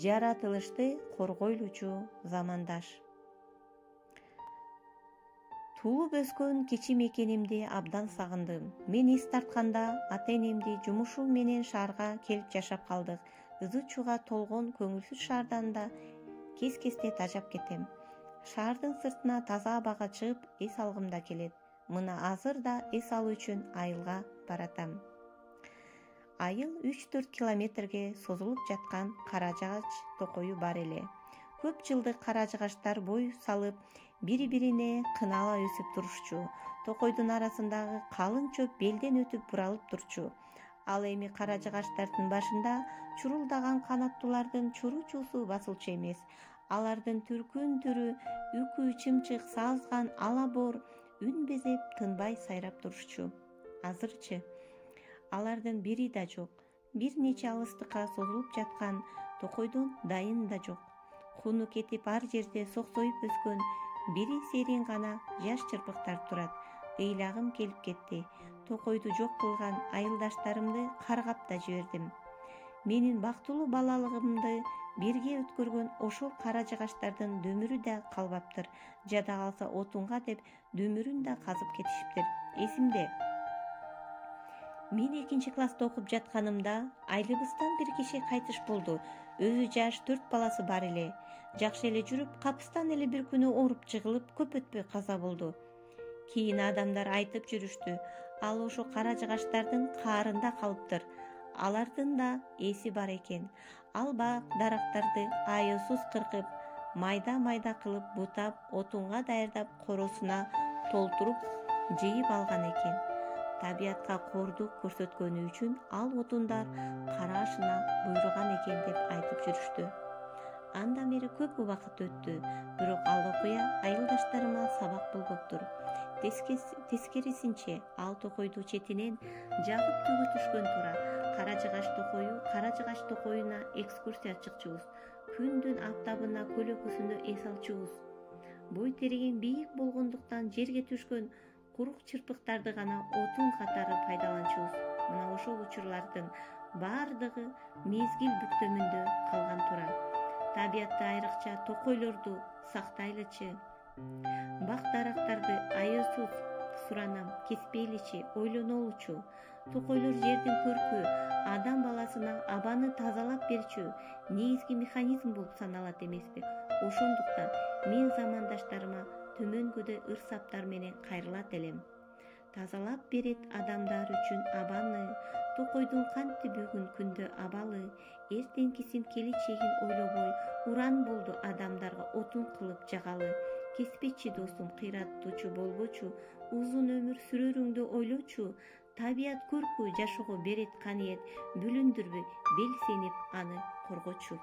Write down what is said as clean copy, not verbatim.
жаратылышты коргойлучу замандаш. Туулуп өскөн кичи мекенимди абдан сагындым. Мен эс тартканда ата-энемди жумушу менен шаарга келип жашап калдык. Ызы-чууга толгон көңүлсүз шаардан да кес-кесте тажап кетем. Шаардын сыртына таза абага чыгып эс алгым да келет. Мына азыр да эс алуу үчүн айылга баратам. Айыл 3-4 километрге созулуп жаткан кара жагач токою бар эле. Көп жылдык кара жагачтар бой салып, бири-бирине кынала өсүп турушчу. Токойдун арасындагы калың чөп белден өтүп буралып турчу. Ал эми кара жагачтардын башында чурулдаган канаттуулардын чуру-чуусу басылчу эмес. Алардын түркүн түрү үкү чымчык саазган ала боор үн безеп тынбай сайрап турушчу. Азырчы алардын бири да жок. Бир нече алыстыкка созулуп жаткан токойдон дайын да жок. Куну кетип ар жерде соксоюп өскөн бири серин гана жаш чырпыктар турат. Ыйлагым келип кетти. Токойду жок кылган айылдаштарымды каргап да жибердим. Менин бактылуу балалыгымды бирге өткөргөн ошол кара жагачтардын дөмүрү да калбаптыр. Жада калса отунга деп дөмүрүн да казып кетишиптир. Эсимде. Мен 2 класста окуп жатканымда айылыбыздан бир киши кайтыш болду. Өзү жаш 4 баласы бар эле. Жакшы эле жүрүп, капыстан эле бир күнү ооруп жыгылып, көп өтпөй каза болду. Кийин адамдар айтып жүрүштү. Ал ошо кара жагачтардын каарында калыптыр. Алардын да эси бар экен. Ал бак дарактарды айылсыз кыркып, майда-майда кылып бутап, отунга даярдап, коросуна толтуруп жыйып алган экен. Табиятка кордук көрсөткөнү үчүн ал отундар карашына буйруган экен деп айтып жүрүштү. Андан бери көп убакыт өттү, бирок ал окуя айылдаштарыма сабак болбоптур. Тескерисинче, ал токойду четинен жагып төгө түшкөн туура. Кара жагач токоюна экскурсия чыкчубуз. Күндүн аптабына көлөкөсүндө эс алчубуз. Бой тереген бийик болгондуктан жерге түшкөн курук чырпыктарды гана отун катары пайдаланчубуз. Мына ошол учурлардын бардыгы мезгил бүктөмүндө калган туура. Табиятты айрыкча токойлорду сактайлычы. Бак дарактарды аяусуз суранам кеспейличи, ойлонолучу. Токойлор жердин көркү, адам баласына абаны тазалап берчү негизги механизм болуп саналат эмеспи? Ошондуктан мен замандаштарыма төмөнгөдө ыр-саптар менен кайрылат элем. Тазалап берет адамдар үчүн абаны, токойдун кантип бүгүн күндө абалы, эртеңкисин келечегин ойлобой, уран болду адамдарга отун кылып жагалы. Кеспечи досум, кыйраттуучу болбочу, узун өмүр сүрөрүңдү ойлочу. Табият көркү жашоого берет каниет, бүлүндүрбү, белсенип аны коргочу.